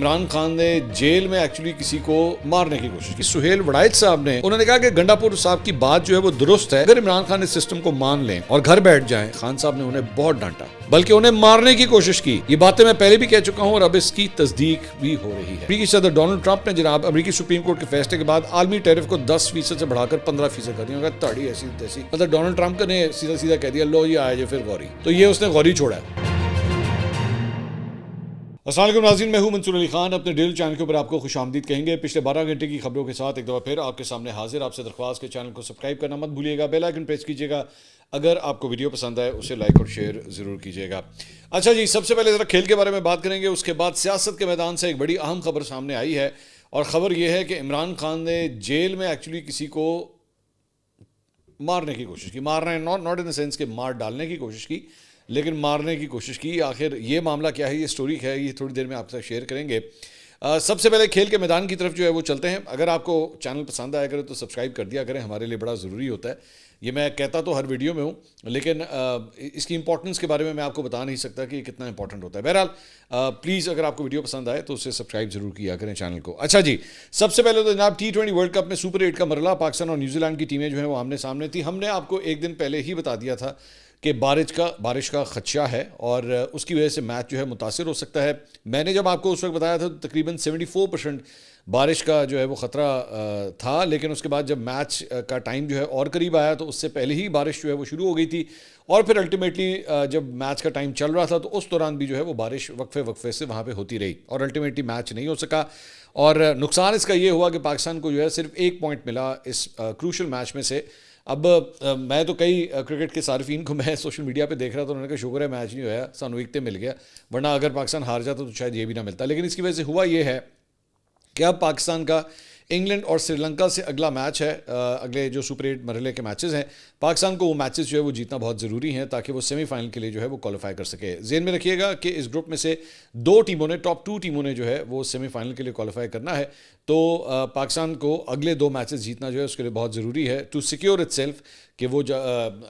عمران خان نے جیل میں ایکچولی کسی کو مارنے کی کوشش کی. سہیل وڑائچ صاحب نے انہوں نے کہا کہ گنڈاپور صاحب کی بات جو ہے وہ درست ہے, اگر عمران خان اس سسٹم کو مان لیں اور گھر بیٹھ جائیں. خان صاحب نے انہیں بہت ڈانٹا, بلکہ انہیں مارنے کی کوشش کی. یہ باتیں میں پہلے بھی کہہ چکا ہوں اور اب اس کی تصدیق بھی ہو رہی ہے. امریکی صدر ڈونلڈ ٹرمپ نے جناب امریکی سپریم کورٹ کے فیصلے کے بعد عالمی ٹیرف کو 10% سے بڑھا کر 15% کر دیا. تاڑی ایسی تیسی, مطلب ڈونلڈ ٹرمپ نے سیدھا سیدھا کہہ دیا لو یہ آئے جو پھر غوری, تو یہ اس نے غوری چھوڑا ہے. السلام علیکم ناظرین, میں ہوں منصور علی خان. اپنے ڈیل چینل کے اوپر آپ کو خوش آمدید کہیں گے. پچھلے 12 گھنٹے کی خبروں کے ساتھ ایک دفعہ پھر آپ کے سامنے حاضر. آپ سے درخواست کے چینل کو سبسکرائب کرنا مت بھولیے گا, بیل آئیکن پریس کیجیے گا. اگر آپ کو ویڈیو پسند آئے اسے لائک اور شیئر ضرور کیجیے گا. اچھا جی, سب سے پہلے ذرا کھیل کے بارے میں بات کریں گے, اس کے بعد سیاست کے میدان سے ایک بڑی اہم خبر سامنے آئی ہے. اور خبر یہ ہے کہ عمران خان نے جیل میں ایکچولی کسی کو مارنے کی کوشش کی. مارنا ناٹ ان دا سینس کہ مار ڈالنے کی کوشش کی, لیکن مارنے کی کوشش کی. آخر یہ معاملہ کیا ہے, یہ سٹوری ہے, یہ تھوڑی دیر میں آپ کے ساتھ شیئر کریں گے. سب سے پہلے کھیل کے میدان کی طرف جو ہے وہ چلتے ہیں. اگر آپ کو چینل پسند آیا کرے تو سبسکرائب کر دیا کریں, ہمارے لیے بڑا ضروری ہوتا ہے. یہ میں کہتا تو ہر ویڈیو میں ہوں, لیکن اس کی امپورٹنس کے بارے میں آپ کو بتا نہیں سکتا کہ یہ کتنا امپورٹنٹ ہوتا ہے. بہرحال پلیز اگر آپ کو ویڈیو پسند آئے تو اسے سبسکرائب ضرور کیا کریں چینل کو. اچھا جی, سب سے پہلے تو جناب T20 ورلڈ کپ میں سپر 8 کا مرحلہ پاکستان اور نیوزی لینڈ کی ٹیمیں جو ہیں وہ آمنے سامنے تھی. ہم نے آپ کو ایک دن پہلے ہی بتا دیا تھا کہ بارش کا خدشہ ہے اور اس کی وجہ سے میچ جو ہے متاثر ہو سکتا ہے. میں نے جب آپ کو اس وقت بتایا تھا تو تقریباً 74% بارش کا جو ہے وہ خطرہ تھا, لیکن اس کے بعد جب میچ کا ٹائم جو ہے اور قریب آیا تو اس سے پہلے ہی بارش جو ہے وہ شروع ہو گئی تھی. اور پھر الٹیمیٹلی جب میچ کا ٹائم چل رہا تھا تو اس دوران بھی جو ہے وہ بارش وقفے سے وہاں پہ ہوتی رہی اور الٹیمیٹلی میچ نہیں ہو سکا. اور نقصان اس کا یہ ہوا کہ پاکستان کو جو ہے صرف 1 پوائنٹ ملا اس کروشل میچ میں سے. اب میں تو کئی کرکٹ کے صارفین کو میں سوشل میڈیا پہ دیکھ رہا تھا, انہوں نے کہا شکر ہے میچ نہیں ہوا, سانو ایکتے مل گیا, ورنہ اگر پاکستان ہار جاتا تو شاید یہ بھی نہ ملتا. لیکن اس کی وجہ سے ہوا یہ ہے کہ اب پاکستان کا انگلینڈ اور سری لنکا سے اگلا میچ ہے. اگلے جو سپر 8 مرحلے کے میچز ہیں, پاکستان کو وہ میچز جو ہے وہ جیتنا بہت ضروری ہیں تاکہ وہ سیمی فائنل کے لیے جو ہے وہ کوالیفائی کر سکے. ذہن میں رکھیے گا کہ اس گروپ میں سے 2 ٹیموں نے, ٹاپ 2 ٹیموں نے جو ہے وہ سیمی فائنل کے لیے کوالیفائی کرنا ہے. تو پاکستان کو اگلے 2 میچز جیتنا جو ہے اس کے لیے بہت ضروری ہے ٹو سیکیور اٹ سیلف, کہ وہ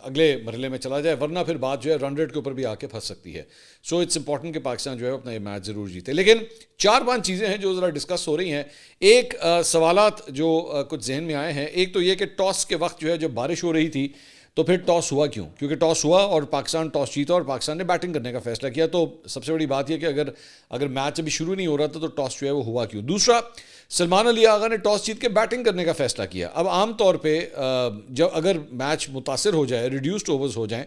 اگلے مرحلے میں چلا جائے, ورنہ پھر بات جو ہے رن ریٹ کے اوپر بھی آ کے پھنس سکتی ہے. سو اٹس امپورٹنٹ کہ پاکستان جو ہے اپنا یہ میچ ضرور جیتے. لیکن 4-5 چیزیں ہیں جو ذرا ڈسکس ہو رہی ہیں. ایک سوالات جو کچھ ذہن میں آئے ہیں, ایک تو یہ کہ ٹاس کے وقت جو ہے جب بارش ہو رہی تھی تو پھر ٹاس ہوا کیوں؟ کیونکہ ٹاس ہوا اور پاکستان ٹاس جیتا اور پاکستان نے بیٹنگ کرنے کا فیصلہ کیا. تو سب سے بڑی بات یہ کہ اگر میچ ابھی شروع نہیں ہو رہا تھا تو ٹاس جو ہے وہ ہوا کیوں؟ دوسرا, سلمان علی آغا نے ٹاس جیت کے بیٹنگ کرنے کا فیصلہ کیا. اب عام طور پہ جب اگر میچ متاثر ہو جائے, ریڈیوسڈ اوورز ہو جائیں,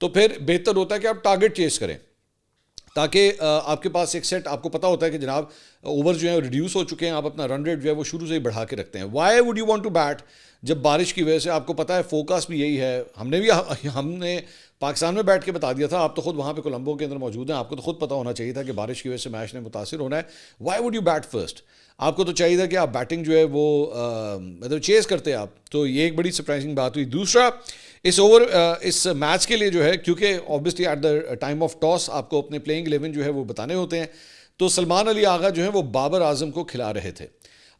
تو پھر بہتر ہوتا ہے کہ آپ ٹارگٹ چیز کریں, تاکہ آپ کے پاس ایک سیٹ, آپ کو پتا ہوتا ہے کہ جناب اوور جو ہیں ریڈیوس ہو چکے ہیں, آپ اپنا رن ریٹ جو ہے وہ شروع سے ہی بڑھا کے رکھتے ہیں. Why would you want to bat جب بارش کی وجہ سے, آپ کو پتا ہے فوکس بھی یہی ہے. ہم نے پاکستان میں بیٹھ کے بتا دیا تھا, آپ تو خود وہاں پہ کولمبو کے اندر موجود ہیں, آپ کو تو خود پتا ہونا چاہیے تھا کہ بارش کی وجہ سے میچ نے متاثر ہونا ہے. Why would you bat first? آپ کو تو چاہیے تھا کہ آپ بیٹنگ جو ہے وہ مطلب چیز کرتے آپ. تو یہ ایک بڑی سرپرائزنگ بات ہوئی. دوسرا, اس میچ کے لیے جو ہے, کیونکہ obviously at the time of toss آپ کو اپنے پلینگ 11 جو ہے وہ بتانے ہوتے ہیں, تو سلمان علی آغا جو ہے وہ بابر اعظم کو کھلا رہے تھے.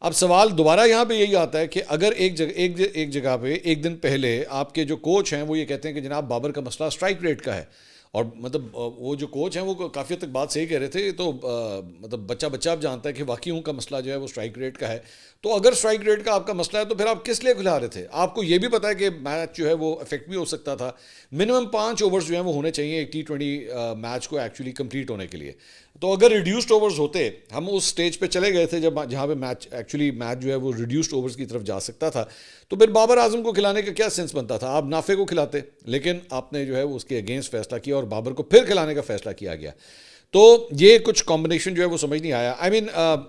اب سوال دوبارہ یہاں پہ یہی آتا ہے کہ اگر ایک جگہ پہ ایک دن پہلے آپ کے جو کوچ ہیں وہ یہ کہتے ہیں کہ جناب بابر کا مسئلہ اسٹرائک ریٹ کا ہے, اور مطلب وہ جو کوچ ہیں وہ کافی حد تک بات صحیح کہہ رہے تھے, تو مطلب بچہ اب جانتا ہے کہ واقعی ان کا مسئلہ جو ہے وہ اسٹرائک ریٹ کا ہے. تو اگر اسٹرائک ریٹ کا آپ کا مسئلہ ہے تو پھر آپ کس لیے کھلا رہے تھے؟ آپ کو یہ بھی پتا ہے کہ میچ جو ہے وہ افیکٹ بھی ہو سکتا تھا. منیمم 5 اوورز جو ہیں وہ ہونے چاہیے ایک T20 میچ کو ایکچولی کمپلیٹ ہونے کے لیے. تو اگر ریڈیوسڈ اوورز ہوتے, ہم اس سٹیج پہ چلے گئے تھے جہاں پہ میچ جو ہے وہ ریڈیوسڈ اوورز کی طرف جا سکتا تھا, تو پھر بابر اعظم کو کھلانے کا کیا سینس بنتا تھا؟ آپ نافے کو کھلاتے, لیکن آپ نے جو ہے اس کے اگینسٹ فیصلہ کیا اور بابر کو پھر کھلانے کا فیصلہ کیا گیا. تو یہ کچھ کمبینیشن جو ہے وہ سمجھ نہیں آیا.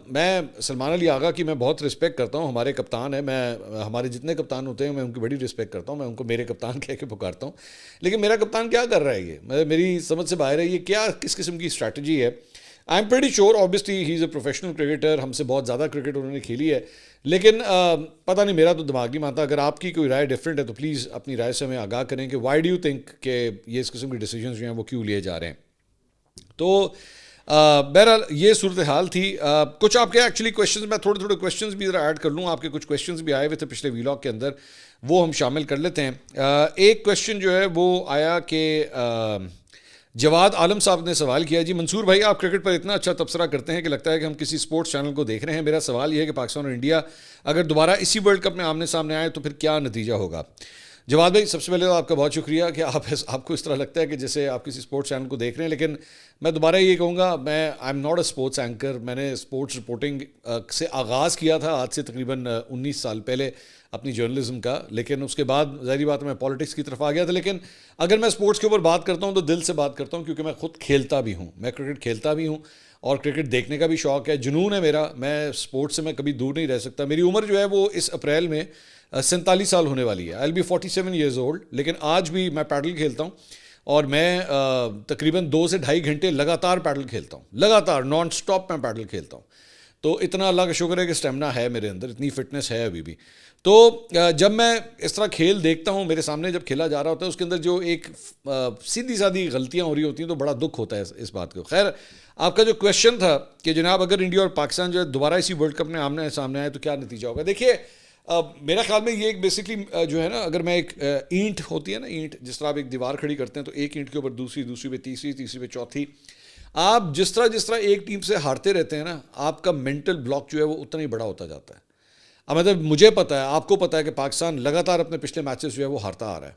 میں سلمان علی آغا کی میں بہت رسپیکٹ کرتا ہوں, ہمارے کپتان ہیں, ہمارے جتنے کپتان ہوتے ہیں میں ان کی بڑی رسپیکٹ کرتا ہوں, میں ان کو میرے کپتان کہہ کے پکارتا ہوں. لیکن میرا کپتان کیا کر رہا ہے, یہ میری سمجھ سے باہر ہے. یہ کیا کس قسم کی اسٹریٹجی ہے؟ I am pretty sure obviously he is a professional cricketer, ہم سے بہت زیادہ کرکٹ انہوں نے کھیلی ہے, لیکن پتہ نہیں, میرا تو دماغ نہیں مانتا. اگر آپ کی کوئی رائے ڈفرینٹ ہے تو پلیز اپنی رائے سے ہمیں آگاہ کریں کہ وائی ڈو یو تھنک کہ یہ اس قسم کے ڈیسیجنز جو ہیں وہ کیوں لیے جا رہے ہیں. تو بہرحال یہ صورتحال تھی. کچھ آپ کے ایکچولی کویشچنز, میں تھوڑے کویشچنز بھی ذرا ایڈ کر لوں. آپ کے کچھ کویشچنز بھی آئے ہوئے تھے پچھلے ویلاگ کے اندر, وہ ہم شامل کر لیتے ہیں. ایک کویشچن جو ہے وہ آیا کہ جواد عالم صاحب نے سوال کیا جی منصور بھائی آپ کرکٹ پر اتنا اچھا تبصرہ کرتے ہیں کہ لگتا ہے کہ ہم کسی سپورٹس چینل کو دیکھ رہے ہیں. میرا سوال یہ ہے کہ پاکستان اور انڈیا اگر دوبارہ اسی ورلڈ کپ میں آمنے سامنے آئے تو پھر کیا نتیجہ ہوگا؟ جواد بھائی سب سے پہلے تو آپ کا بہت شکریہ کہ آپ کو اس طرح لگتا ہے کہ جیسے آپ کسی سپورٹس چینل کو دیکھ رہے ہیں. لیکن میں دوبارہ یہ کہوں گا میں I am not a sports anchor. میں نے اسپورٹس رپورٹنگ سے آغاز کیا تھا آج سے تقریباً 19 سال پہلے اپنی جرنلزم کا. لیکن اس کے بعد ظاہری بات میں پالیٹکس کی طرف آ گیا تھا. لیکن اگر میں اسپورٹس کے اوپر بات کرتا ہوں تو دل سے بات کرتا ہوں کیونکہ میں خود کھیلتا بھی ہوں. میں کرکٹ کھیلتا بھی ہوں اور کرکٹ دیکھنے کا بھی شوق ہے, جنون ہے میرا. میں اسپورٹس سے میں کبھی دور نہیں رہ سکتا. میری عمر جو ہے وہ اس اپریل میں 47 سال ہونے والی ہے. آئی ول بی 47 ایئرز اولڈ. لیکن آج بھی میں پیڈل کھیلتا ہوں اور میں تقریباً 2 سے 2.5 گھنٹے لگاتار پیڈل کھیلتا ہوں, لگاتار نان اسٹاپ میں پیڈل کھیلتا ہوں. تو اتنا اللہ کا شکر ہے کہ اسٹیمنا ہے میرے اندر, اتنی فٹنس ہے ابھی بھی. تو جب میں اس طرح کھیل دیکھتا ہوں, میرے سامنے جب کھیلا جا رہا ہوتا ہے اس کے اندر جو ایک سیدھی سادھی غلطیاں ہو رہی ہوتی ہیں تو بڑا دکھ ہوتا ہے اس بات کو. خیر آپ کا جو کویشچن تھا کہ جناب اگر انڈیا اور پاکستان جو ہے دوبارہ اسی ورلڈ کپ میں آمنے سامنے آئے تو کیا نتیجہ ہوگا؟ دیکھیے میرا خیال میں یہ ایک بیسکلی جو ہے نا, اگر میں ایک اینٹ ہوتی ہے نا, اینٹ جس طرح آپ ایک دیوار کھڑی کرتے ہیں تو ایک اینٹ کے اوپر دوسری, دوسری پہ تیسری, تیسری پہ چوتھی. آپ جس طرح ایک ٹیم سے ہارتے رہتے ہیں نا, آپ کا مینٹل بلاک جو ہے وہ اتنا ہی بڑا ہوتا جاتا ہے. اب مطلب مجھے پتہ ہے, آپ کو پتہ ہے کہ پاکستان لگاتار اپنے پچھلے میچز جو ہے وہ ہارتا آ رہا ہے.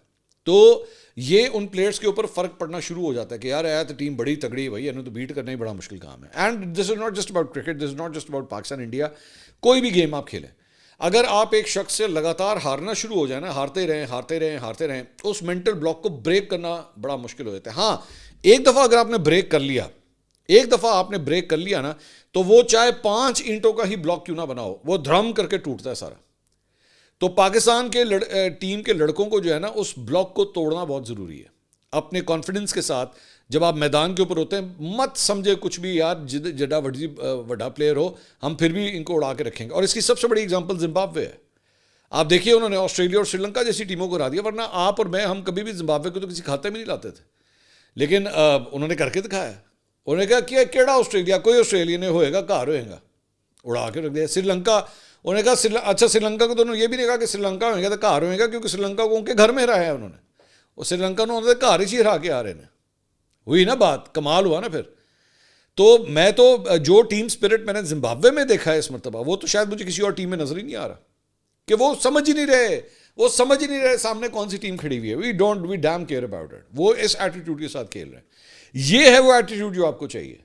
تو یہ ان پلیئرس کے اوپر فرق پڑنا شروع ہو جاتا ہے کہ یار تو ٹیم بڑی تگڑی ہے بھائی, انہیں تو بیٹ کرنا ہی بڑا مشکل کام ہے. And this is not just about cricket, this is not just about Pakistan India. کوئی بھی گیم آپ کھیلیں, اگر آپ ایک شخص سے لگاتار ہارنا شروع ہو جائے نا, ہارتے رہیں, اس مینٹل بلاک کو بریک کرنا بڑا مشکل ہو جاتا ہے. ہاں ایک دفعہ اگر آپ نے بریک کر لیا نا, تو وہ چاہے 5 اینٹوں کا ہی بلاک کیوں نہ بنا ہو, وہ دھڑم کر کے ٹوٹتا ہے سارا. تو پاکستان کے ٹیم کے لڑکوں کو جو ہے نا اس بلاک کو توڑنا بہت ضروری ہے. اپنے کانفیڈنس کے ساتھ جب آپ میدان کے اوپر ہوتے ہیں, مت سمجھے کچھ بھی یار جڈا وڈا پلیئر ہو, ہم پھر بھی ان کو اڑا کے رکھیں گے. اور اس کی سب سے بڑی اگزامپل زمبابوے ہے. آپ دیکھیے انہوں نے آسٹریلیا اور سری لنکا جیسی ٹیموں کو ہرا دیا, ورنہ آپ اور میں ہم کبھی بھی زمبابوے کو تو کسی کھاتے میں نہیں لاتے تھے. لیکن انہوں نے کر کے دکھایا. انہوں نے کہا کہ کیڑا آسٹریلیا, کوئی آسٹریلین ہوئے گا, گھر ہوئے گا, اڑا کے رکھ دیا. سری لنکا, انہوں نے کہا اچھا سری لنکا کو تو انہوں نے یہ بھی نہیں کہا کہ سری لنکا ہوئے گا تو گھر ہوئے گا, کیونکہ سری لنکا کو ان کے گھر میں ہرایا ہے انہوں نے. اور سری لنکا نے انہوں نے گھر ہی ہرا کے آ رہے ہیں. ہوئی نا بات, کمال ہوا نا پھر. تو میں تو جو ٹیم سپرٹ میں نے زمبابوے میں دیکھا ہے اس مرتبہ, وہ تو شاید مجھے کسی اور ٹیم میں نظر ہی نہیں آ رہا, کہ وہ سمجھ ہی نہیں رہے سامنے کون سی ٹیم کھڑی ہوئی ہے. وی ڈیم کیئر اباؤٹ اٹ. وہ اس ایٹیٹیوڈ کے ساتھ کھیل رہے ہیں. یہ ہے وہ ایٹیٹیوڈ جو آپ کو چاہیے.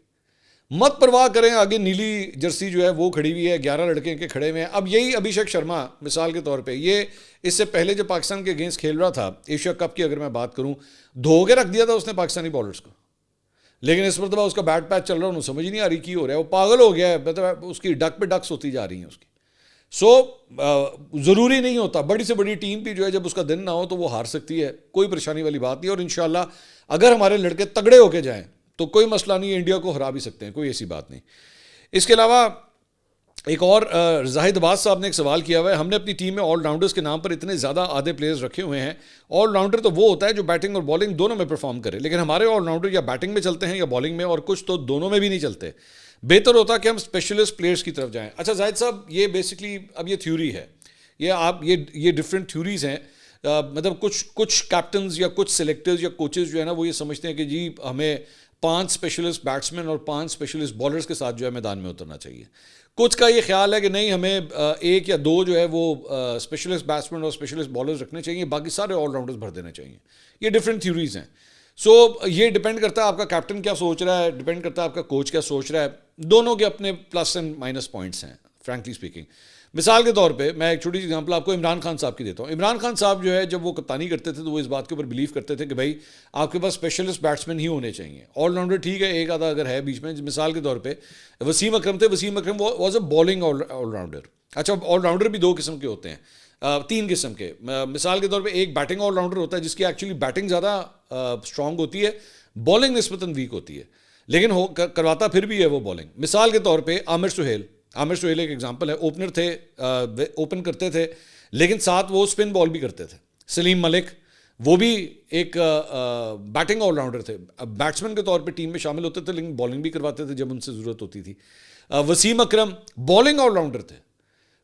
مت پرواہ کریں, آگے نیلی جرسی جو ہے وہ کھڑی ہوئی ہے, 11 لڑکے کے کھڑے ہوئے ہیں. اب یہی ابھیشیک شرما مثال کے طور پہ, یہ اس سے پہلے جو پاکستان کے اگینسٹ کھیل رہا تھا ایشیا کپ کی اگر میں بات کروں, دھو کے رکھ دیا تھا اس نے پاکستانی بالرز کو. لیکن اس مرتبہ اس کا بیٹ پیچ چل رہا ہے, انہوں سمجھ نہیں آ رہی کی ہو رہا ہے, وہ پاگل ہو گیا ہے. مطلب اس کی ڈک پہ ڈکس ہوتی جا رہی ہیں اس کی. ضروری نہیں ہوتا, بڑی سے بڑی ٹیم بھی جو ہے جب اس کا دن نہ ہو تو وہ ہار سکتی ہے, کوئی پریشانی والی بات نہیں. اور انشاءاللہ اگر ہمارے لڑکے تگڑے ہو کے جائیں تو کوئی مسئلہ نہیں ہے, انڈیا کو ہرا بھی سکتے ہیں, کوئی ایسی بات نہیں. اس کے علاوہ ایک اور زاہد عباس صاحب نے ایک سوال کیا ہوا ہے, ہم نے اپنی ٹیم میں آل راؤنڈرز کے نام پر اتنے زیادہ آدھے پلیئرز رکھے ہوئے ہیں. آل راؤنڈر تو وہ ہوتا ہے جو بیٹنگ اور بالنگ دونوں میں پرفارم کرے, لیکن ہمارے آل راؤنڈر یا بیٹنگ میں چلتے ہیں یا بالنگ میں, اور کچھ تو دونوں میں بھی نہیں چلتے. بہتر ہوتا کہ ہم اسپیشلسٹ پلیئرز کی طرف جائیں. اچھا زاہد صاحب, یہ بیسکلی اب یہ تھیوری ہے, یہ ڈفرینٹ تھیوریز ہیں. مطلب کچھ کیپٹنز یا کچھ سلیکٹرز یا کوچز جو ہے نا وہ یہ سمجھتے ہیں کہ جی ہمیں 5 اسپیشلسٹ بیٹسمین اور 5 اسپیشلسٹ بالرز کے ساتھ جو ہے میدان میں اترنا چاہیے. کچھ کا یہ خیال ہے کہ نہیں, ہمیں 1 یا 2 جو ہے وہ اسپیشلسٹ بیٹسمین اور اسپیشلسٹ بالرز رکھنے چاہیے, باقی سارے آل راؤنڈرز بھر دینے چاہیے. یہ ڈفرینٹ تھیوریز ہیں. سو یہ ڈپینڈ کرتا ہے آپ کا کیپٹن کیا سوچ رہا ہے, ڈپینڈ کرتا ہے آپ کا کوچ کیا سوچ رہا ہے. دونوں کے اپنے پلس اینڈ مائنس پوائنٹس ہیں فرینکلی اسپیکنگ. مثال کے طور پہ میں ایک چھوٹی سی ایگزامپل آپ کو عمران خان صاحب کی دیتا ہوں. عمران خان صاحب جو ہے جب وہ کپتانی کرتے تھے تو وہ اس بات کے اوپر بلیو کرتے تھے کہ بھائی آپ کے پاس اسپیشلسٹ بیٹسمین ہی ہونے چاہیے. آل راؤنڈر ٹھیک ہے ایک آدھا اگر ہے بیچ میں, مثال کے طور پہ وسیم اکرم تھے. Wasim Akram was a bowling all rounder. اچھا آل راؤنڈر بھی 2 قسم کے ہوتے ہیں, 3 قسم کے. مثال کے طور پہ ایک بیٹنگ آل راؤنڈر ہوتا ہے جس کی ایکچولی بیٹنگ زیادہ اسٹرانگ ہوتی ہے, بالنگ نسبتاً ویک ہوتی ہے, لیکن کرواتا پھر بھی ہے وہ بالنگ. مثال کے طور پہ عامر سہیل ایک ایگزامپل ہے. اوپنر تھے, اوپن کرتے تھے, لیکن ساتھ وہ اسپن بال بھی کرتے تھے. سلیم ملک وہ بھی ایک بیٹنگ آل راؤنڈر تھے, بیٹسمین کے طور پہ ٹیم میں شامل ہوتے تھے لیکن بالنگ بھی کرواتے تھے جب ان سے ضرورت ہوتی تھی. وسیم اکرم بالنگ آل راؤنڈر تھے,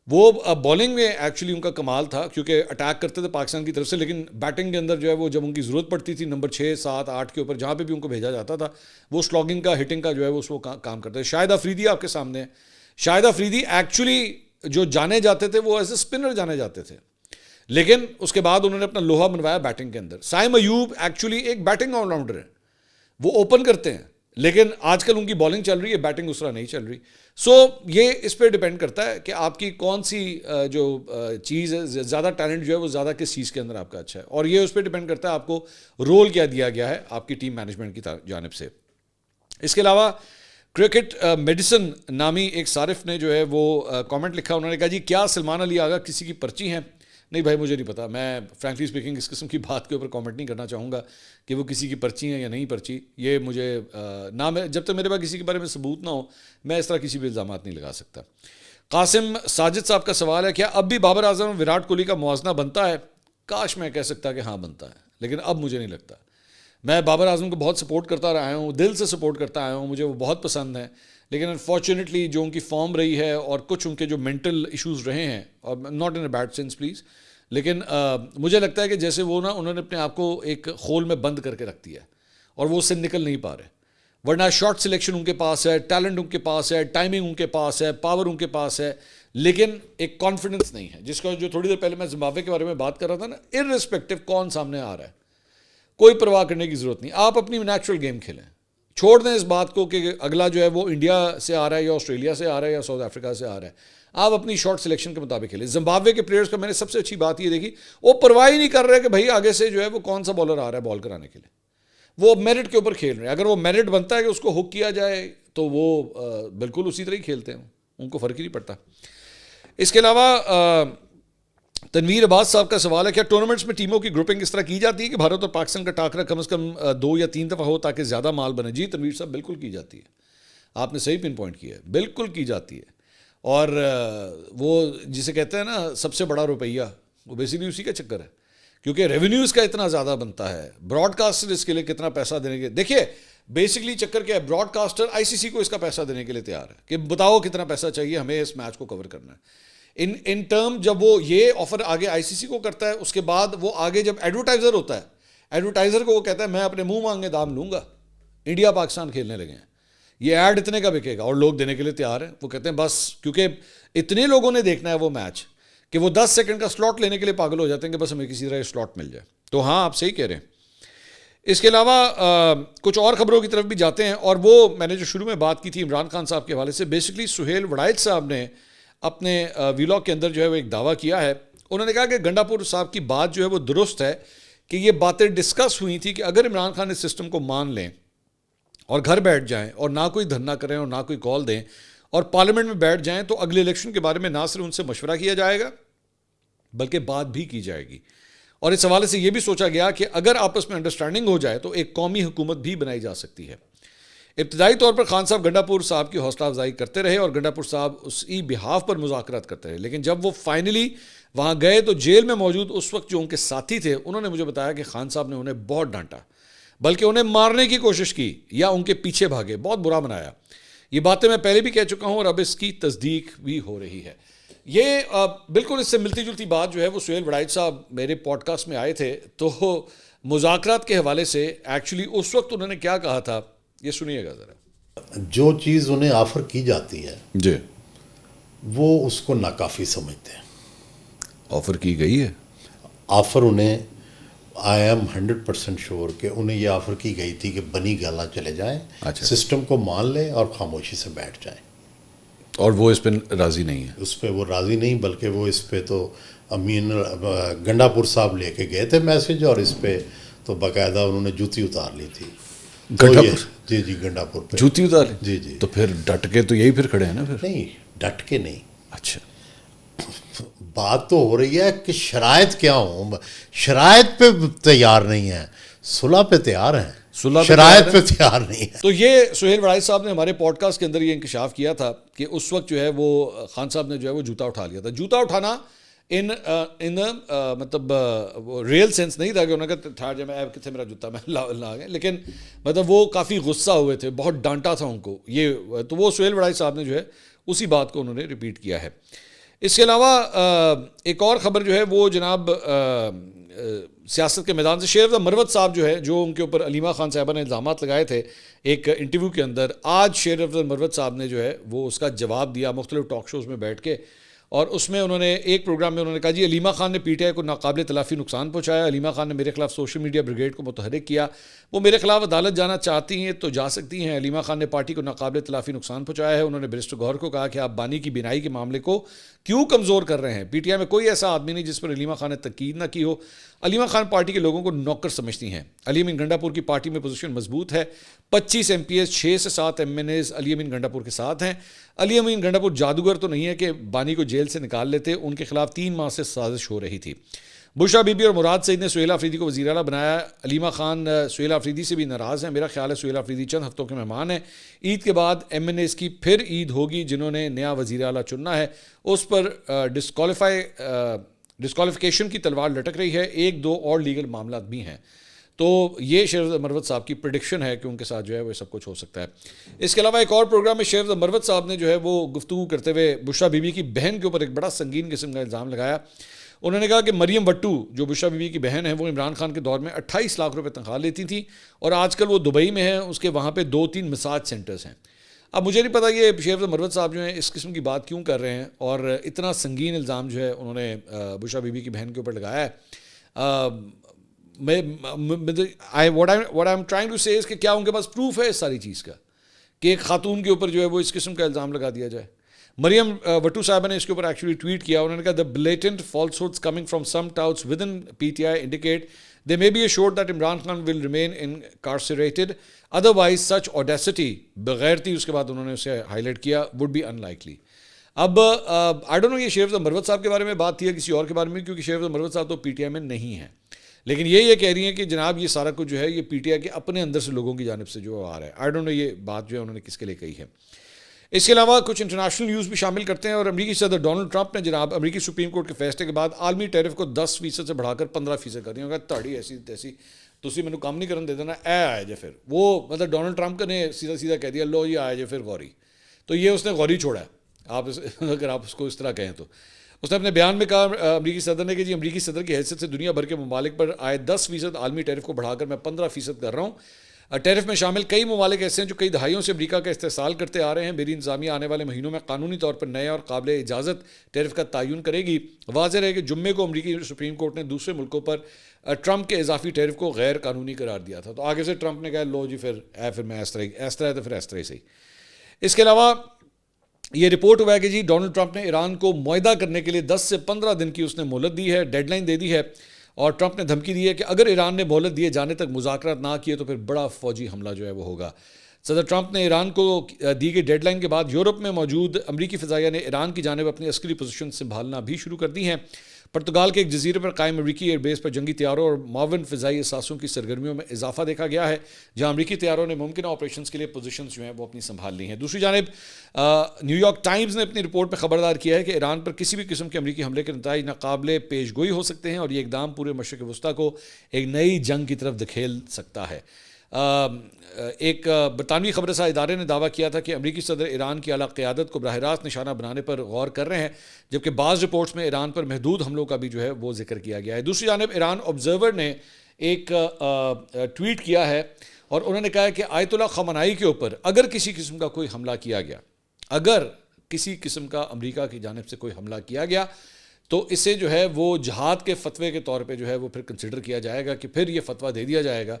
وہ بالنگ میں ایکچولی ان کا کمال تھا کیونکہ اٹیک کرتے تھے پاکستان کی طرف سے, لیکن بیٹنگ کے اندر جو ہے وہ جب ان کی ضرورت پڑتی تھی نمبر 6, 7, 8 کے اوپر جہاں پہ بھی ان کو بھیجا جاتا تھا وہ سلاگنگ کا, ہٹنگ کا جو ہے وہ اس کو کام کرتے تھے. شاہد افریدی آپ کے سامنے ہے. شاہد افریدی ایکچولی جو جانے جاتے تھے وہ ایز اے اسپنر جانے جاتے تھے, لیکن اس کے بعد انہوں نے اپنا لوہا منوایا بیٹنگ کے اندر. سائم ایوب ایکچولی ایک بیٹنگ آل راؤنڈر ہے, وہ اوپن کرتے ہیں, لیکن آج کل ان کی بالنگ چل رہی ہے, بیٹنگ اس طرح نہیں چل رہی. سو یہ اس پہ ڈپینڈ کرتا ہے کہ آپ کی کون سی جو چیز ہے, زیادہ ٹیلنٹ جو ہے وہ زیادہ کس چیز کے اندر آپ کا اچھا ہے, اور یہ اس پہ ڈپینڈ کرتا ہے آپ کو رول کیا دیا گیا ہے آپ کی ٹیم مینجمنٹ کی جانب سے. اس کے علاوہ کرکٹ میڈیسن نامی ایک صارف نے جو ہے وہ کامنٹ لکھا, انہوں نے کہا جی کیا سلمان علی آغا کسی کی پرچی ہیں؟ نہیں بھائی مجھے نہیں پتا, میں فرینکلی اسپیکنگ اس قسم کی بات کے اوپر کامنٹ نہیں کرنا چاہوں گا کہ وہ کسی کی پرچی ہیں یا نہیں پرچی. یہ مجھے نہ, میں جب تک میرے پاس کسی کے بارے میں ثبوت نہ ہو میں اس طرح کسی بھی الزامات نہیں لگا سکتا. قاسم ساجد صاحب کا سوال ہے, کیا اب بھی بابر اعظم اور وراٹ کوہلی کا موازنہ بنتا ہے؟ کاش میں کہہ سکتا کہ ہاں بنتا ہے, لیکن اب مجھے نہیں لگتا. میں بابر اعظم کو بہت سپورٹ کرتا رہا ہوں, دل سے سپورٹ کرتا آیا ہوں, مجھے وہ بہت پسند ہیں, لیکن انفارچونیٹلی جو ان کی فارم رہی ہے اور کچھ ان کے جو مینٹل ایشوز رہے ہیں, اور not in a bad sense please, لیکن مجھے لگتا ہے کہ جیسے وہ انہوں نے اپنے آپ کو ایک خول میں بند کر کے رکھ دیا ہے اور وہ اس سے نکل نہیں پا رہے. ورنہ شارٹ سلیکشن ان کے پاس ہے, ٹیلنٹ ان کے پاس ہے, ٹائمنگ ان کے پاس ہے, پاور ان کے پاس ہے, لیکن ایک کانفیڈنس نہیں ہے, جس کا جو تھوڑی دیر پہلے میں زمبابوے کے بارے میں بات کر رہا تھا نا, ارریسپیکٹو کون سامنے آ رہا ہے کوئی پرواہ کرنے کی ضرورت نہیں, آپ اپنی نیچرل گیم کھیلیں, چھوڑ دیں اس بات کو کہ اگلا جو ہے وہ انڈیا سے آ رہا ہے یا آسٹریلیا سے آ رہا ہے یا ساؤتھ افریقہ سے آ رہا ہے, آپ اپنی شارٹ سلیکشن کے مطابق کھیلیں. زمبابوے کے پلیئرز کا میں نے سب سے اچھی بات یہ دیکھی, وہ پرواہ ہی نہیں کر رہے کہ بھائی آگے سے جو ہے وہ کون سا بالر آ رہا ہے بال کرانے کے لیے, وہ میرٹ کے اوپر کھیل رہے ہیں. اگر وہ میرٹ بنتا ہے کہ اس کو ہک کیا جائے تو وہ بالکل اسی طرح ہی کھیلتے ہیں, ان کو فرق ہی نہیں پڑتا. اس کے علاوہ تنویر عباس صاحب کا سوال ہے, کیا ٹورنامنٹس میں ٹیموں کی گروپنگ اس طرح کی جاتی ہے کہ بھارت اور پاکستان کا ٹاکرا کم از کم 2 یا 3 دفعہ ہو تاکہ زیادہ مال بنے؟ جی تنویر صاحب بالکل کی جاتی ہے, آپ نے صحیح پن پوائنٹ کیا ہے, بالکل کی جاتی ہے. اور وہ جسے کہتے ہیں نا سب سے بڑا روپیہ, وہ بیسیکلی اسی کا چکر ہے, کیونکہ ریونیوز کا اتنا زیادہ بنتا ہے, براڈ کاسٹر اس کے لیے کتنا پیسہ دینے کے, دیکھیے بیسکلی چکر کیا ہے, براڈ کاسٹر آئی سی سی کو اس کا پیسہ دینے کے لیے تیار ہے کہ بتاؤ کتنا پیسہ چاہیے ہمیں اس میچ کو کور کرنا ہے. ان ٹرم جب وہ یہ آفر آگے آئی سی سی کو کرتا ہے, اس کے بعد وہ آگے جب ایڈورٹائزر ہوتا ہے, ایڈورٹائزر کو وہ کہتا ہے میں اپنے منہ مانگے دام لوں گا, انڈیا پاکستان کھیلنے لگے ہیں, یہ ایڈ اتنے کا بکے گا اور لوگ دینے کے لیے تیار ہیں. وہ کہتے ہیں بس کیونکہ اتنے لوگوں نے دیکھنا ہے وہ میچ کہ وہ 10 سیکنڈ کا سلاٹ لینے کے لیے پاگل ہو جاتے ہیں کہ بس ہمیں کسی طرح سلاٹ مل جائے. تو ہاں آپ صحیح کہہ رہے ہیں. اس کے علاوہ کچھ اور خبروں کی طرف بھی جاتے ہیں, اور وہ میں نے جو شروع میں بات کی تھی عمران خان صاحب کے حوالے سے, بیسکلی سہیل وڑائچ صاحب نے اپنے ویلاگ کے اندر جو ہے وہ ایک دعویٰ کیا ہے. انہوں نے کہا کہ گنڈا پور صاحب کی بات جو ہے وہ درست ہے کہ یہ باتیں ڈسکس ہوئی تھی کہ اگر عمران خان اس سسٹم کو مان لیں اور گھر بیٹھ جائیں اور نہ کوئی دھرنا کریں اور نہ کوئی کال دیں اور پارلیمنٹ میں بیٹھ جائیں تو اگلے الیکشن کے بارے میں نہ صرف ان سے مشورہ کیا جائے گا بلکہ بات بھی کی جائے گی. اور اس حوالے سے یہ بھی سوچا گیا کہ اگر آپس میں انڈرسٹینڈنگ ہو جائے تو ایک قومی حکومت بھی بنائی جا سکتی ہے. ابتدائی طور پر خان صاحب گنڈا پور صاحب کی حوصلہ افزائی کرتے رہے اور گنڈا پور صاحب اسی بہاف پر مذاکرات کرتے رہے, لیکن جب وہ فائنلی وہاں گئے تو جیل میں موجود اس وقت جو ان کے ساتھی تھے انہوں نے مجھے بتایا کہ خان صاحب نے انہیں بہت ڈانٹا, بلکہ انہیں مارنے کی کوشش کی یا ان کے پیچھے بھاگے, بہت برا بنایا. یہ باتیں میں پہلے بھی کہہ چکا ہوں اور اب اس کی تصدیق بھی ہو رہی ہے. یہ بالکل اس سے ملتی جلتی بات جو ہے وہ سہیل وڑائچ صاحب میرے پوڈ کاسٹ میں آئے تھے تو مذاکرات کے حوالے سے ایکچولی اس وقت انہوں نے کیا کہا تھا یہ سنیے گا ذرا. جو چیز انہیں آفر کی جاتی ہے جی وہ اس کو ناکافی سمجھتے ہیں. آفر کی گئی ہے, آفر انہیں آئی ایم 100% شور کہ انہیں یہ آفر کی گئی تھی کہ بنی گالا چلے جائیں, سسٹم کو مان لیں اور خاموشی سے بیٹھ جائیں, اور وہ اس پہ راضی نہیں ہے. اس پہ وہ راضی نہیں, بلکہ وہ اس پہ تو امین گنڈا پور صاحب لے کے گئے تھے میسج, اور اس پہ تو باقاعدہ انہوں نے جوتی اتار لی تھی. جی جی گنڈا پور پہ جوتی اتار لی. جی جی تو پھر ڈٹ کے تو یہی پھر کھڑے ہیں نا. پھر نہیں ڈٹ کے نہیں. اچھا بات تو ہو رہی ہے کہ شرائط کیا ہوں, شرائط پہ تیار نہیں ہیں, صلح پہ تیار ہیں, شرائط پہ تیار نہیں ہے. تو یہ سہیل وڑائچ صاحب نے ہمارے پوڈ کاسٹ کے اندر یہ انکشاف کیا تھا کہ اس وقت جو ہے وہ خان صاحب نے جو ہے وہ جوتا اٹھا لیا تھا. جوتا اٹھانا ان مطلب ریئل سینس نہیں تھا کہ انہوں نے کہا تھا جب میں کتنے میرا جوتا میں لا گئے, لیکن مطلب وہ کافی غصہ ہوئے تھے, بہت ڈانٹا تھا ان کو یہ. تو وہ سہیل وڑائچ صاحب نے جو ہے اسی بات کو انہوں نے ریپیٹ کیا ہے. اس کے علاوہ ایک اور خبر جو ہے وہ جناب سیاست کے میدان سے، شیر افضل مروت صاحب جو ہے، جو ان کے اوپر علیمہ خان صاحبہ نے الزامات لگائے تھے ایک انٹرویو کے اندر، آج شیر افضل مروت صاحب نے جو ہے وہ اس کا جواب دیا مختلف ٹاک شوز میں بیٹھ کے، اور اس میں انہوں نے ایک پروگرام میں انہوں نے کہا جی علیمہ خان نے پی ٹی آئی کو ناقابل تلافی نقصان پہنچایا، علیمہ خان نے میرے خلاف سوشل میڈیا بریگیڈ کو متحرک کیا، وہ میرے خلاف عدالت جانا چاہتی ہیں تو جا سکتی ہیں، علیمہ خان نے پارٹی کو ناقابل تلافی نقصان پہنچایا ہے۔ انہوں نے بیرسٹر گوہر کو کہا کہ آپ بانی کی بینائی کے معاملے کو کیوں کمزور کر رہے ہیں، پی ٹی آئی میں کوئی ایسا آدمی نہیں جس پر علیمہ خان نے تنقید نہ کی ہو، علیمہ خان پارٹی کے لوگوں کو نوکر سمجھتی ہیں، علی امین گنڈا پور کی پارٹی میں پوزیشن مضبوط ہے، 25 ایم پی ایس 6 سے 7 ایم این ایز علی امین گنڈا پور کے ساتھ ہیں۔ علی امین گنڈا پور جادوگر تو نہیں ہے کہ بانی کو جیل سے نکال لیتے، ان کے خلاف 3 ماہ سے سازش ہو رہی تھی۔ بشرا بی بی اور مراد سعید نے سہیل آفریدی کو وزیر اعلیٰ بنایا، علیمہ خان سہیل آفریدی سے بھی ناراض ہیں، میرا خیال ہے سہیل آفریدی چند ہفتوں کے مہمان ہیں، عید کے بعد ایم این ایز کی پھر عید ہوگی، جنہوں نے نیا وزیر اعلیٰ چننا ہے اس پر ڈسکوالیفیکیشن کی تلوار لٹک رہی ہے، 1-2 اور لیگل معاملات بھی ہیں۔ تو یہ شیر افضل مروت صاحب کی پریڈکشن ہے کہ ان کے ساتھ جو ہے وہ سب کچھ ہو سکتا ہے۔ اس کے علاوہ ایک اور پروگرام میں شیر افضل مروت صاحب نے جو ہے وہ گفتگو کرتے ہوئے بشرا بی بی کی بہن کے اوپر ایک بڑا سنگین قسم کا الزام لگایا۔ انہوں نے کہا کہ مریم وٹو جو بشرا بی بی کی بہن ہے وہ عمران خان کے دور میں 28 لاکھ روپے تنخواہ لیتی تھی، اور آج کل وہ دبئی میں ہے، اس کے وہاں پہ 2-3 مساج سینٹرز ہیں۔ اب مجھے نہیں پتا یہ شیر افضل مروت صاحب جو ہیں اس قسم کی بات کیوں کر رہے ہیں، اور اتنا سنگین الزام جو ہے انہوں نے بشرا بی بی کی بہن کے اوپر لگایا ہے۔ what I'm trying to say is کہ کیا ان کے پاس پروف ہے اس ساری چیز کا کہ ایک خاتون کے اوپر جو ہے وہ اس قسم کا الزام لگا دیا جائے۔ مریم وٹو صاحبہ نے اس کے اوپر ایکچولی ٹویٹ کیا، انہوں نے کہا the blatant falsehoods coming from some touts within PTI indicate they may be assured that Imran Khan will remain incarcerated, otherwise such audacity بغیرتی اس کے بعد انہوں نے اسے ہائی لائٹ کیا would be unlikely۔ اب I don't know یہ شیر افضل مروت صاحب کے بارے میں بات تھی یا کسی اور کے بارے میں، کیونکہ شیر افضل مروت صاحب تو پی ٹی آئی میں نہیں ہیں، لیکن یہ کہہ رہی ہیں کہ جناب یہ سارا کچھ جو ہے یہ پی ٹی آئی کے اپنے اندر سے لوگوں کی جانب سے جو آ رہا ہے۔ آئی ڈونٹ نو یہ بات جو ہے انہوں نے کس کے لیے کہی ہے۔ اس کے علاوہ کچھ انٹرنیشنل نیوز بھی شامل کرتے ہیں، اور امریکی صدر ڈونلڈ ٹرمپ نے جناب امریکی سپریم کورٹ کے فیصلے کے بعد عالمی ٹیرف کو 10% سے بڑھا کر 15% کر دیا۔ تاڑی ایسی تیسی تسی مینوں کام نہیں کرن دے دینا، اے آئے جے پھر وہ مطلب ڈونلڈ ٹرمپ نے سیدھا کہہ دیا لو یہ آئے جے پھر غوری، تو یہ اس نے غوری چھوڑا ہے، آپ اگر آپ اس کو اس طرح کہیں تو۔ اس نے اپنے بیان میں کہا امریکی صدر نے کہ جی امریکی صدر کی حیثیت سے دنیا بھر کے ممالک پر آئے 10% عالمی ٹیرف کو بڑھا کر میں 15% کر رہا ہوں۔ ٹیرف میں شامل کئی ممالک ایسے ہیں جو کئی دہائیوں سے امریکہ کا استحصال کرتے آ رہے ہیں۔ میری انتظامیہ آنے والے مہینوں میں قانونی طور پر نئے اور قابل اجازت ٹیرف کا تعین کرے گی۔ واضح ہے کہ جمعے کو امریکی سپریم کورٹ نے دوسرے ملکوں پر ٹرمپ کے اضافی ٹیرف کو غیر قانونی قرار دیا تھا، تو آگے سے ٹرمپ نے کہا لو جی پھر میں اس طرح ہے تو پھر اس طرح سے ہی۔ اس کے علاوہ یہ رپورٹ ہوا ہے کہ جی ڈونلڈ ٹرمپ نے ایران کو معاہدہ کرنے کے لیے 10 سے 15 دن کی اس نے مہلت دی ہے، ڈیڈ لائن دے دی ہے، اور ٹرمپ نے دھمکی دی ہے کہ اگر ایران نے مہلت دیے جانے تک مذاکرات نہ کیے تو پھر بڑا فوجی حملہ جو ہے وہ ہوگا۔ صدر ٹرمپ نے ایران کو دی گئی ڈیڈ لائن کے بعد یورپ میں موجود امریکی فضائیہ نے ایران کی جانب اپنی عسکری پوزیشن سنبھالنا بھی شروع کر دی ہیں۔ پرتگال کے ایک جزیرے پر قائم امریکی ایئر بیس پر جنگی طیاروں اور معاون فضائی اثاثوں کی سرگرمیوں میں اضافہ دیکھا گیا ہے، جہاں امریکی طیاروں نے ممکنہ آپریشنز کے لیے پوزیشنز جو ہیں وہ اپنی سنبھال لی ہیں۔ دوسری جانب نیو یارک ٹائمز نے اپنی رپورٹ میں خبردار کیا ہے کہ ایران پر کسی بھی قسم کے امریکی حملے کے نتائج ناقابل پیش گوئی ہو سکتے ہیں، اور یہ اقدام پورے مشرق وسطیٰ کو ایک نئی جنگ کی طرف دھکیل سکتا ہے۔ ایک برطانوی خبر رساں ادارے نے دعویٰ کیا تھا کہ امریکی صدر ایران کی اعلیٰ قیادت کو براہ راست نشانہ بنانے پر غور کر رہے ہیں، جبکہ بعض رپورٹس میں ایران پر محدود حملوں کا بھی جو ہے وہ ذکر کیا گیا ہے۔ دوسری جانب ایران آبزرور نے ایک ٹویٹ کیا ہے، اور انہوں نے کہا ہے کہ آیت اللہ خامنائی کے اوپر اگر کسی قسم کا کوئی حملہ کیا گیا، اگر کسی قسم کا امریکہ کی جانب سے کوئی حملہ کیا گیا تو اسے جو ہے وہ جہاد کے فتوے کے طور پہ جو ہے وہ پھر کنسیڈر کیا جائے گا، کہ پھر یہ فتویٰ دے دیا جائے گا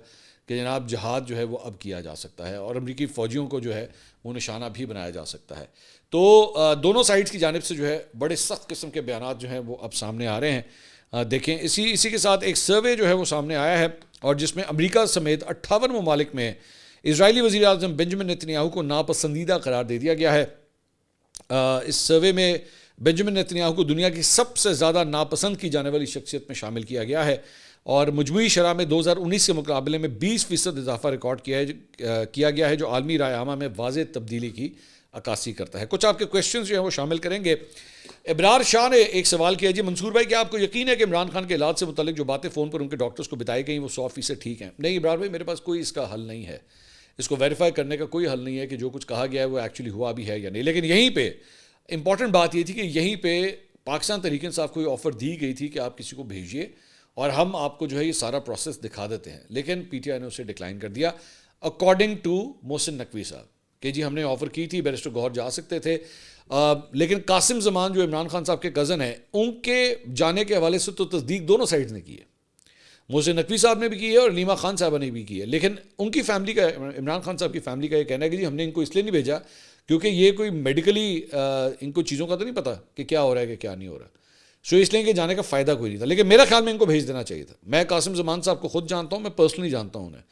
کہ جناب جہاد جو ہے وہ اب کیا جا سکتا ہے، اور امریکی فوجیوں کو جو ہے وہ نشانہ بھی بنایا جا سکتا ہے۔ تو دونوں سائڈز کی جانب سے جو ہے بڑے سخت قسم کے بیانات جو ہیں وہ اب سامنے آ رہے ہیں۔ دیکھیں اسی کے ساتھ ایک سروے جو ہے وہ سامنے آیا ہے، اور جس میں امریکہ سمیت 58 ممالک میں اسرائیلی وزیر اعظم بنجمن نیتنیاہو کو ناپسندیدہ قرار دے دیا گیا ہے۔ اس سروے میں بنجمن نیتنیاہو کو دنیا کی سب سے زیادہ ناپسند کی جانے والی شخصیت میں شامل کیا گیا ہے، اور مجموعی شرح میں 2019 کے مقابلے میں 20% اضافہ ریکارڈ کیا گیا ہے، جو عالمی رائے عامہ میں واضح تبدیلی کی عکاسی کرتا ہے۔ کچھ آپ کے کویشچنز جو ہیں وہ شامل کریں گے۔ ابرار شاہ نے ایک سوال کیا، جی منصور بھائی کیا آپ کو یقین ہے کہ عمران خان کے علاج سے متعلق جو باتیں فون پر ان کے ڈاکٹرز کو بتائی گئیں وہ 100% ٹھیک ہیں؟ نہیں ابرار بھائی، میرے پاس کوئی اس کا حل نہیں ہے، اس کو ویریفائی کرنے کا کوئی حل نہیں ہے کہ جو کچھ کہا گیا ہے وہ ایکچولی ہوا بھی ہے یا نہیں۔ لیکن یہیں پہ امپورٹنٹ بات یہ تھی کہ یہیں پہ پاکستان تحریک انصاف کو یہ آفر دی گئی تھی کہ آپ کسی کو بھیجیے اور ہم آپ کو جو ہے یہ سارا پروسیس دکھا دیتے ہیں، لیکن پی ٹی آئی نے اسے ڈکلائن کر دیا اکارڈنگ ٹو محسن نقوی صاحب کہ جی ہم نے آفر کی تھی، بیرسٹر گوہر جا سکتے تھے، لیکن قاسم زمان جو عمران خان صاحب کے کزن ہیں ان کے جانے کے حوالے سے تو تصدیق دونوں سائڈز نے کی ہے، محسن نقوی صاحب نے بھی کی ہے اور نیما خان صاحبہ نے بھی کی ہے، لیکن ان کی فیملی کا، عمران خان صاحب کی فیملی کا یہ کہنا ہے کہ جی ہم نے ان کو اس لیے نہیں بھیجا کیونکہ یہ کوئی میڈیکلی ان کو چیزوں کا تو نہیں پتہ کہ کیا ہو رہا ہے کہ کیا نہیں ہو رہا، سو اس لیے کہ جانے کا فائدہ کوئی نہیں تھا، لیکن میرا خیال میں ان کو بھیج دینا چاہیے تھا۔ میں قاسم زمان صاحب کو خود جانتا ہوں، میں پرسنلی جانتا ہوں انہیں،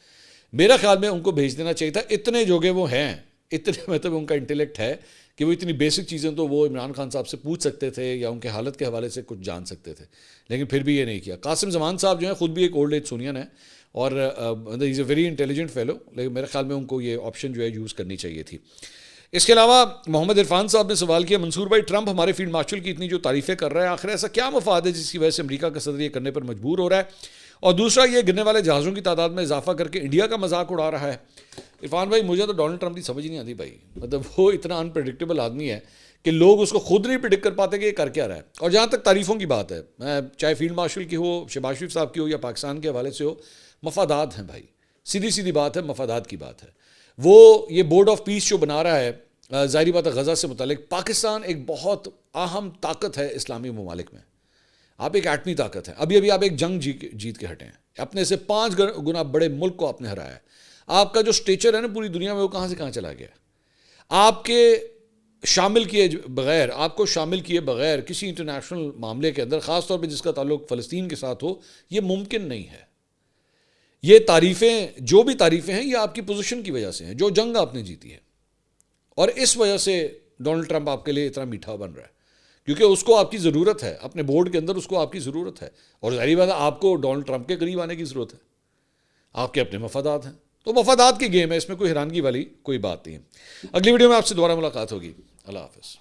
میرا خیال میں ان کو بھیج دینا چاہیے تھا، اتنے جوگے وہ ہیں، اتنے مطلب ان کا انٹیلیکٹ ہے کہ وہ اتنی بیسک چیزیں تو وہ عمران خان صاحب سے پوچھ سکتے تھے یا ان کے حالت کے حوالے سے کچھ جان سکتے تھے، لیکن پھر بھی یہ نہیں کیا۔ قاسم زمان صاحب جو ہیں خود بھی ایک اولڈ ایج سونین ہے اور از اے ویری انٹیلیجنٹ فیلو، لیکن میرے خیال میں ان کو یہ آپشن جو ہے یوز کرنی چاہیے تھی۔ اس کے علاوہ محمد عرفان صاحب نے سوال کیا، منصور بھائی ٹرمپ ہمارے فیلڈ مارشل کی اتنی جو تعریفیں کر رہا ہے، آخر ایسا کیا مفاد ہے جس کی وجہ سے امریکہ کا صدر یہ کرنے پر مجبور ہو رہا ہے، اور دوسرا یہ گرنے والے جہازوں کی تعداد میں اضافہ کر کے انڈیا کا مذاق اڑا رہا ہے۔ عرفان بھائی مجھے تو ڈونلڈ ٹرمپ کی سمجھ نہیں آتی بھائی، مطلب وہ اتنا انپریڈکٹیبل آدمی ہے کہ لوگ اس کو خود نہیں پریڈکٹ کر پاتے کہ یہ کر کیا رہا ہے۔ اور جہاں تک تعریفوں کی بات ہے، چاہے فیلڈ مارشل کی ہو، شہباز شریف صاحب کی ہو یا پاکستان کے حوالے سے ہو، مفادات ہیں بھائی، سیدھی بات ہے، مفادات کی بات ہے۔ وہ یہ بورڈ آف پیس جو بنا رہا ہے، ظاہری بات ہے غزہ سے متعلق، پاکستان ایک بہت اہم طاقت ہے اسلامی ممالک میں، آپ ایک ایٹمی طاقت ہے، ابھی آپ ایک جنگ جیت کے ہٹے ہیں، اپنے سے 5 گنا بڑے ملک کو آپ نے ہرایا ہے، آپ کا جو سٹیچر ہے نا پوری دنیا میں وہ کہاں سے کہاں چلا گیا، آپ کے شامل کیے بغیر کسی انٹرنیشنل معاملے کے اندر، خاص طور پہ جس کا تعلق فلسطین کے ساتھ ہو، یہ ممکن نہیں ہے۔ یہ تعریفیں، جو بھی تعریفیں ہیں، یہ آپ کی پوزیشن کی وجہ سے ہیں، جو جنگ آپ نے جیتی ہے، اور اس وجہ سے ڈونلڈ ٹرمپ آپ کے لیے اتنا میٹھا بن رہا ہے، کیونکہ اس کو آپ کی ضرورت ہے، اپنے بورڈ کے اندر اس کو آپ کی ضرورت ہے، اور ظاہری بات ہے آپ کو ڈونلڈ ٹرمپ کے قریب آنے کی ضرورت ہے، آپ کے اپنے مفادات ہیں، تو مفادات کی گیم ہے، اس میں کوئی حیرانگی والی کوئی بات نہیں ہے۔ اگلی ویڈیو میں آپ سے دوبارہ ملاقات ہوگی، اللہ حافظ۔